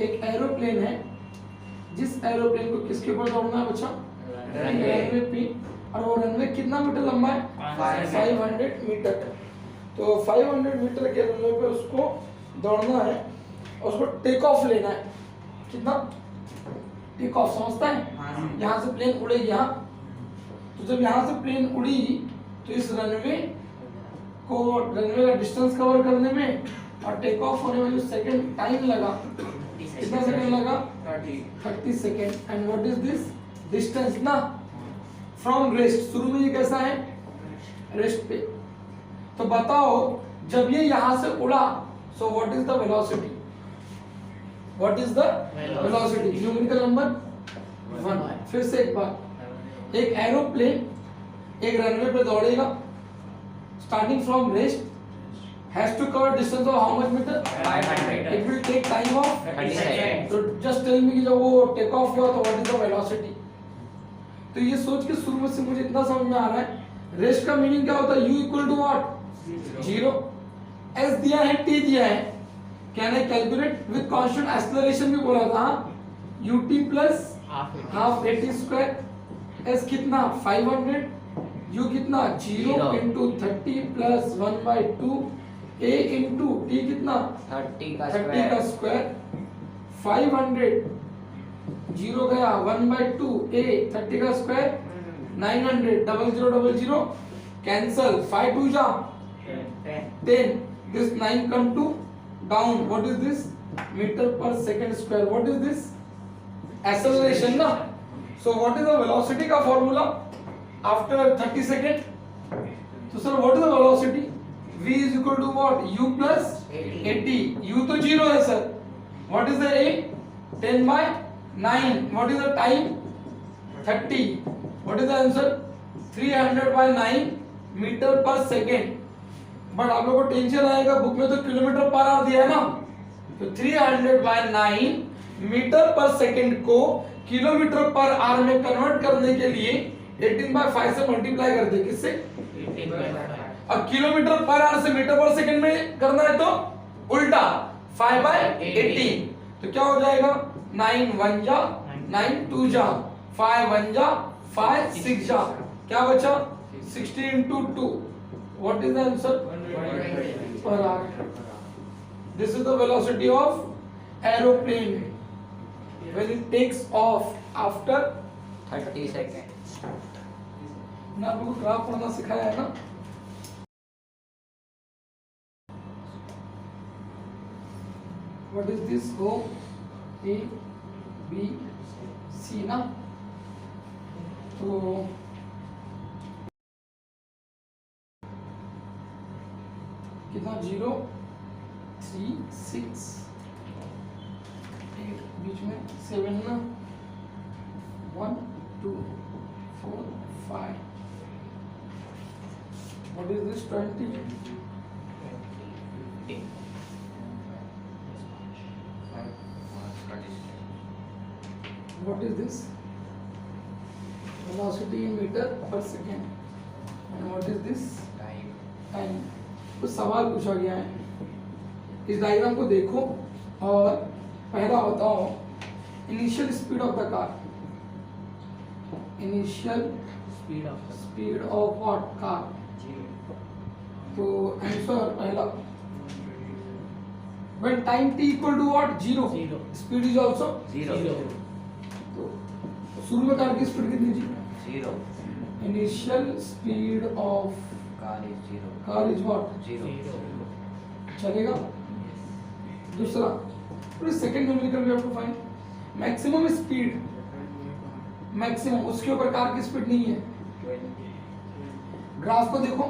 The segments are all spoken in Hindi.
एक एरोप्लेन है, जिस एरोप्लेन को किसके ऊपर दौड़ना है बच्चा? रनवे पे। और वो रनवे कितना मीटर लंबा है? 500 मीटर। तो 500 मीटर के रनवे पे उसको दौड़ना है और उसको टेक ऑफ लेना है। कितना टेक ऑफ समझता है? यहाँ से प्लेन उड़ेगी यहाँ, तो जब यहाँ से प्लेन उड़ी तो इस रनवे का डिस्टेंस कवर करने में और टेक ऑफ होने में जो सेकंड टाइम लगा, कितना सेकंड लगा? 30 second. And what is this distance ना फ्रॉम रेस्ट? शुरू में ये कैसा है? रेस्ट पे। तो बताओ जब ये यहां से उड़ा, so what is the velocity? What is the velocity? Numerical number 1। फिर से एक बार, एक एरोप्लेन एक रनवे पे दौड़ेगा, starting from rest, has to cover distance of how much meter? 500. It will take time of 30 seconds. So just tell me कि जब वो take off हुआ तो what is the velocity? तो ये सोच के शुरू में से मुझे इतना समझ में आ रहा है, रेस्ट का मीनिंग क्या होता है? U equal to what? 0. S दिया है, T दिया है, can I calculate with constant acceleration भी बोला था, ut plus half at square, S कितना? 500, U कितना? 0 into 30 plus 1/2 a into t कितना? 30 का स्क्वायर। 500 0 गया, 1/2 a 30 का स्क्वायर, 900 0000 कैंसल, 5 2 जा 10, this 9 come to down, what is this? meter per second square. what is this? acceleration ना. so what is the velocity का formula after 30 second? so sir what is the velocity? v is equal to what? u plus 80. u तो 0 है sir. what is the a? 10/9. what is the time? 30. what is the answer? 300/9 metre पर सेकेंड. बट आप लोगों को टेंशन आएगा, बुक में तो किलोमीटर पर आवर दिया है ना, तो 300/9 मीटर पर सेकेंड को किलोमीटर पर आवर में कन्वर्ट करने के लिए 18/5 से मल्टीप्लाई कर दे. किससे? 18/5. अब किलोमीटर पर आवर से मीटर पर सेकंड में करना है तो उल्टा 5/18. तो क्या हो जाएगा? 9 1 जा 9 2 जा 5 1 जा 5 6 जा, क्या बचा? 60 into 2. what is the answer? per hour. this is the velocity of aeroplane when it takes off after 30 seconds. ना आपको ग्राफ पढ़ना सिखाया है ना. what is this? O A B C ना. तो कितना? 0 3 6 8 बीच में 7 ना, 1 2 4 5. what is this? 20. what is this? velocity in meter per second. and what is this? time. कुछ सवाल पूछा गया है, इस डायग्राम को देखो और पहला बताओ initial speed of the car. Initial speed of what? Car. तो आंसर पहला, when time t equal to what? 0. speed is also 0. तो शुरू में कार की स्पीड कितनी थी? 0. Initial speed of car is what? 0. चलेगा. दूसरा, second numerical we have to find maximum speed. Maximum उसके ऊपर कार की स्पीड नहीं है. ग्राफ को देखो,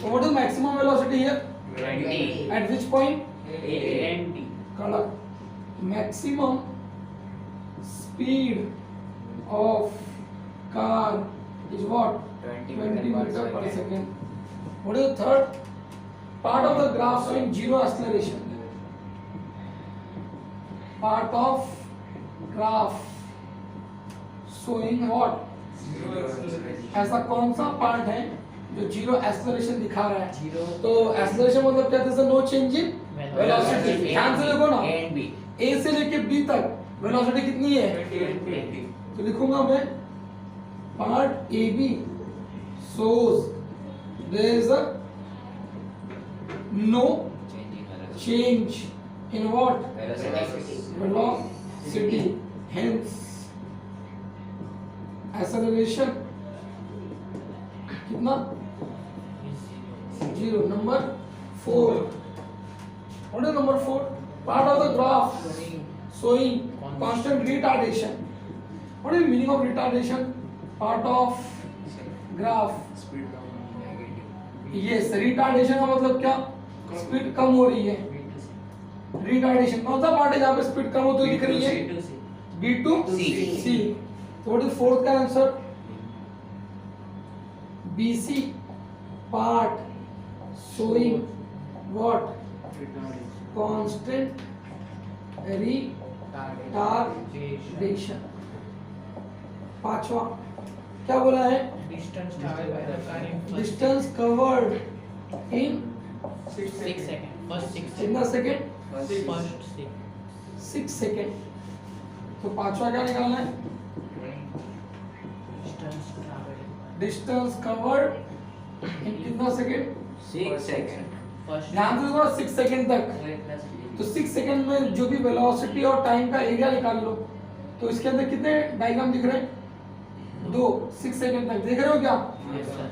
what is maximum velocity here? 20. Eight which point? 80. Correct. Maximum speed of car is what? 20 meter per second. what is the third part of the graph showing zero acceleration? part of graph showing what? ऐसा कौन सा पार्ट है जो जीरो एक्सेलरेशन दिखा रहा है, Zero. तो एक्सेलरेशन मतलब क्या है? No change in velocity. ध्यान से देखो ना, A and B. ए से लेके बी तक वेलोसिटी कितनी है? 20. तो लिखूंगा मैं part A B shows there is a no change in what? Velocity. Hence acceleration कितना? Zero. Number 4. What is number 4? Part of the graph showing constant retardation. What is the meaning of retardation? Part of graph. Yes, retardation का मतलब क्या? स्पीड कम हो रही है। रिटार्डेशन कौन सा पार्ट है जहाँ पे स्पीड कम होती हुई दिख रही है? B to C. तो व्हाट इज फोर्थ का answer? BC part showing what? Constant retardation. पांचवा क्या बोला है? Distance traveled by the car in first distance covered in 6 seconds. First 6 कितना सेकेंड? seconds. First 6. 6 सेकेंड। तो पांचवा क्या निकालना है? Distance traveled. Distance covered in कितना सेकेंड? 6 seconds. First. ध्यान से देखो 6 सेकेंड तक। तो 6 सेकेंड में जो भी वेलोसिटी और टाइम का एरिया निकाल लो। तो इसके अंदर कितने डायग्राम दिख रहे हैं? 2। 6 सेकेंड तक देख रहे हो क्या? Yes, sir.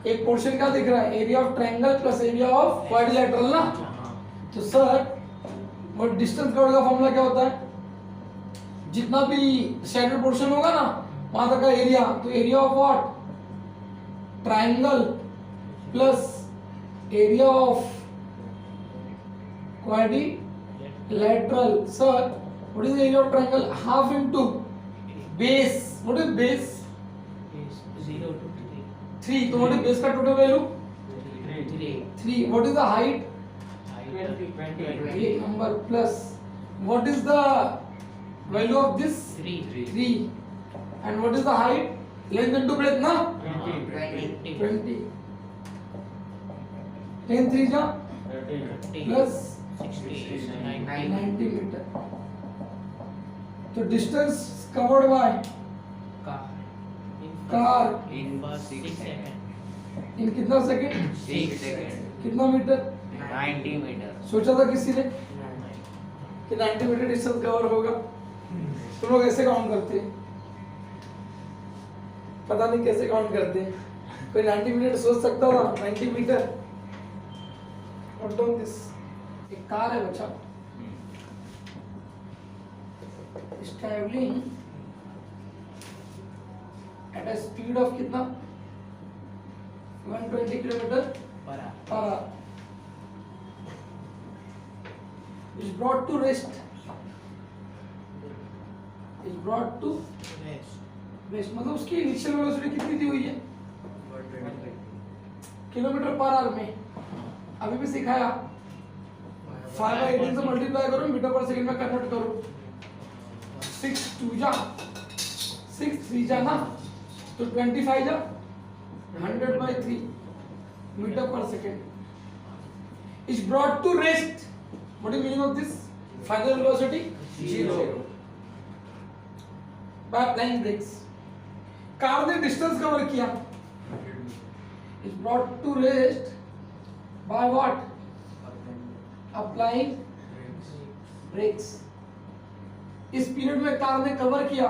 एक पोर्शन क्या दिख रहा है? Area of triangle plus area of quadrilateral ना। हाँ. तो सर वो डिस्टेंस कवर्ड का फॉर्मूला क्या होता है? जितना भी शैडोड पोर्शन होगा ना वहां तक का एरिया, तो area of what? Triangle plus area of quadrilateral. Sir what is the area of triangle? Half into base. What is base? Is 0 to 3। तो व्हाट इज बेस का total value? 3. 3। What is the height? 20. एक number plus what is the value of this? 3. 3। And what is the height? Length into breadth ना? 20. 20। 10 3 जा प्लस 60. 90 मीटर। तो distance covered by car In first 6 seconds. इन कितना सेकंड? 6 seconds. कितना मीटर? 90 meter. सोचा था किसी ने कि 90 मीटर डिस्टेंस कवर होगा? तुम लोग ऐसे काउंट करते हैं, पता नहीं कैसे काउंट करते हैं। कोई 90 मीटर सोच सकता था? 90 मीटर। Note down this. एक कार है बच्चा, is travelling at a speed of कितना? 120 kilometre Per hour. Per hour. Is brought to rest. Is brought to Rest. Rest मतलब उसकी इनिशियल वेलोसिटी कितनी दी हुई है? किलोमीटर पर आवर में। अभी भी सिखाया 5/18 से मल्टीप्लाई करो, मीटर पर सेकंड में कन्वर्ट करो। 6 2 जा 6 3 जा ना, तो 25 जा 100/3 metre per second. Is brought to rest. What is meaning of this? Final velocity 0 by applying brakes. Car ने डिस्टेंस कवर किया, is brought to rest by what? Applying brakes. इस पीरियड में कार ने कवर किया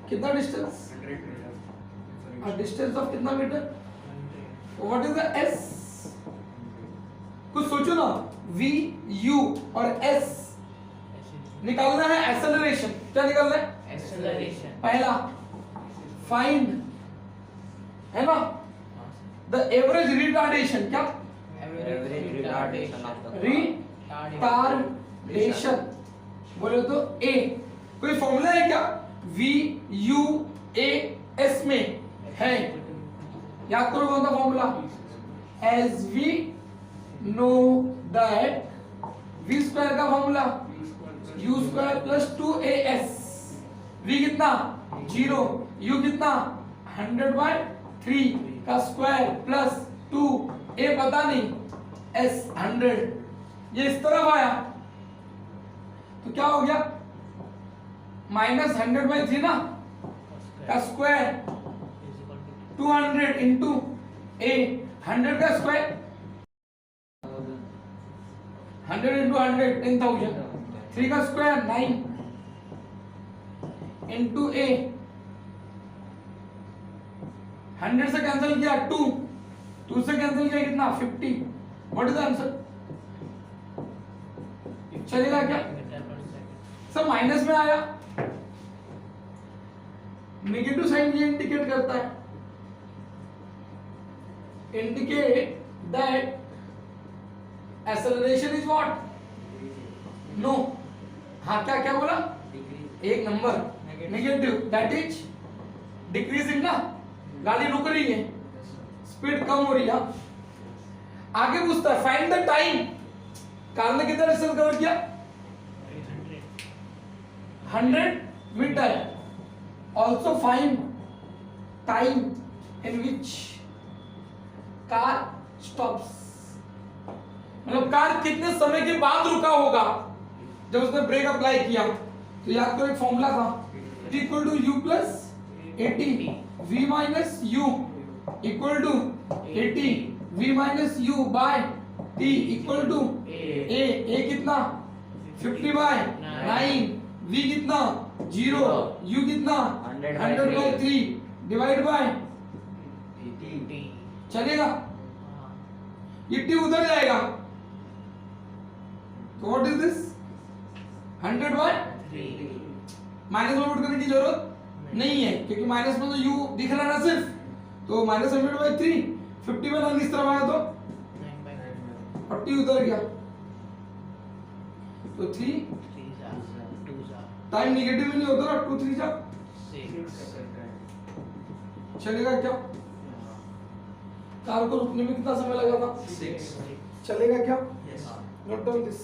कितना डिस्टेंस? अ डिस्टेंस ऑफ कितना metre? What is the S? कुछ सोचो ना। V U और S निकालना है एक्सेलरेशन। क्या निकालना है? Acceleration. पहला फाइंड है ना द एवरेज रिटार्डेशन। क्या? Average retardation of the car. Retardation बोले तो A। कोई फॉर्मूला है क्या? V U A S में है, याद करो कौन सा formula? As we know that V square का formula U square plus 2AS। V कितना? 0, U कितना? 100/3। का स्क्वायर प्लस 2a पता नहीं s 100 ये इस तरफ आया तो क्या हो गया माइनस 100/3 ना का स्क्वायर 200 इंटू a 100 का स्क्वायर 100 इंटू 100 10,000 3 का स्क्वायर 9 इंटू a 100 से कैंसिल किया 2 से कैंसिल किया कितना 50 व्हाट इज द आंसर चलेगा क्या सब माइनस में आया नेगेटिव साइन ये इंडिकेट करता है indicate that acceleration is what no हाँ क्या क्या बोला एक number negative that is decreasing ना गाड़ी रुक रही है स्पीड कम हो रही है आगे पूछता है फाइंड द टाइम कार ने कितना डिस्टेंस कवर किया 100 metre also find time in which car stops मतलब कार कितने समय के बाद रुका होगा जब उसने ब्रेक अप्लाई किया तो याद करो एक फॉर्मूला था T equal to u plus 80 v minus u equal to 80 v minus u by t equal to a कितना 50/9 v कितना 0 u कितना 100/3 डिवाइड बाय चलेगा ये t उधर जाएगा तो व्हाट इज दिस 100/3 माइनस में पुट करने की जरूरत नहीं है क्योंकि माइनस में तो u दिख रहा है ना सिर्फ तो माइनस 100/3 50/9 इस तरफ आया तो 9/9 और t उधर गया तो 3 टाइम नेगेटिव नहीं होता ना 2 3 जा 6 चलेगा क्या कार को रुकने में कितना समय लगा था 6 चलेगा क्या Yes. Note down this